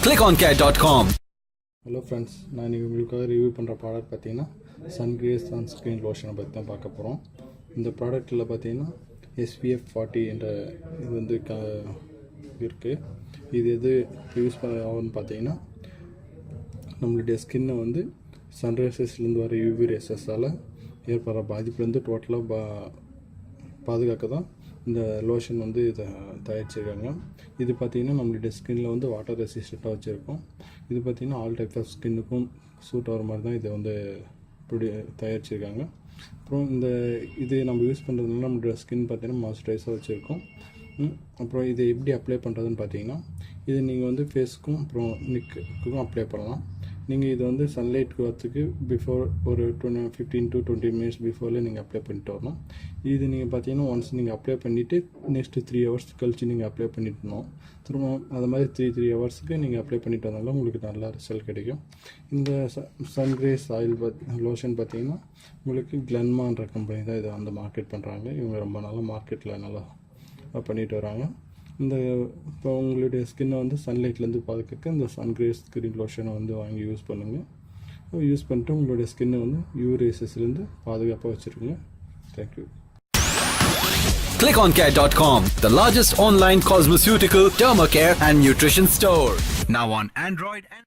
ClickOnCare.com. Hello friends, நான் இன்றைக்கி உங்களுக்காக ரிவ்யூ பண்ணுற ப்ராடக்ட் பார்த்தீங்கன்னா Sungrace Sunscreen Lotion பற்றி தான் பார்க்க போகிறோம். இந்த ப்ராடக்ட்டில் பார்த்தீங்கன்னா SPF40 என்ற இது வந்து இருக்குது. இது எது யூஸ் ஆகும்னு பார்த்தீங்கன்னா நம்மளுடைய ஸ்கின்னை வந்து சன்ரைசஸ்லேருந்து வர யூவி ரேசஸால் ஏற்படுற பாதிப்புலேருந்து டோட்டலாக பாதுகாக்க தான் இந்த லோஷன் வந்து இதை தயாரிச்சிருக்காங்க. இது பார்த்திங்கன்னா நம்மளுடைய ஸ்கின்னில் வந்து வாட்டர் ரெசிஸ்டண்ட்டாக வச்சுருக்கோம். இது பார்த்திங்கன்னா ஆல் டைப்ஸ் ஆஃப் ஸ்கின்னுக்கும் சூட் ஆகிற மாதிரி தான் இதை வந்து தயாரிச்சிருக்காங்க. அப்புறம் இது நம்ம யூஸ் பண்ணுறதுனால நம்மளோட ஸ்கின் பார்த்திங்கன்னா மாய்ஸ்சரைஸாக வச்சுருக்கோம். அப்புறம் இதை எப்படி அப்ளை பண்ணுறதுன்னு பார்த்தீங்கன்னா இது நீங்கள் வந்து ஃபேஸ்க்கும் அப்புறம் நெக்குக்கும் அப்ளை பண்ணலாம். நீங்கள் இது வந்து சன்லைட்டுக்கு வரத்துக்கு பிஃபோர் ஒரு 15 to 20 மினிட்ஸ் பிஃபோரில் நீங்கள் அப்ளை பண்ணிட்டு வரணும். இது நீங்கள் பார்த்தீங்கன்னா ஒன்ஸ் நீங்கள் அப்ளை பண்ணிவிட்டு நெக்ஸ்ட்டு 3 ஹவர்ஸ் கழித்து நீங்கள் அப்ளை பண்ணிட்டணும். திரும்ப அது மாதிரி 3 ஹவர்ஸுக்கு நீங்கள் அப்ளை பண்ணிட்டு வந்தாலும் உங்களுக்கு நல்லா ரிசல்ட் கிடைக்கும். இந்த சன்கிரேஸ் ஆயில் லோஷன் பார்த்தீங்கன்னா உங்களுக்கு கிளன்மான்ற கம்பெனி தான் இதை வந்து மார்க்கெட் பண்ணுறாங்க. இவங்க ரொம்ப நாளாக மார்க்கெட்டில் நல்லா பண்ணிட்டு வராங்க. இப்போ உங்களுடைய ஸ்கின்னை வந்து சன்லைட்லேருந்து பாதுகாக்க இந்த சன்கிரேஸ் ஸ்கின் லோஷனை வந்து வாங்கி யூஸ் பண்ணுங்கள். யூஸ் பண்ணிட்டு உங்களுடைய ஸ்கின்னை வந்து யூவி ரேசஸ்லேருந்து பாதுகாப்பாக வச்சுருங்க. Thank you. ClickOnCare.com, the largest online cosmeceutical, dermacare and nutrition store. Now on Android and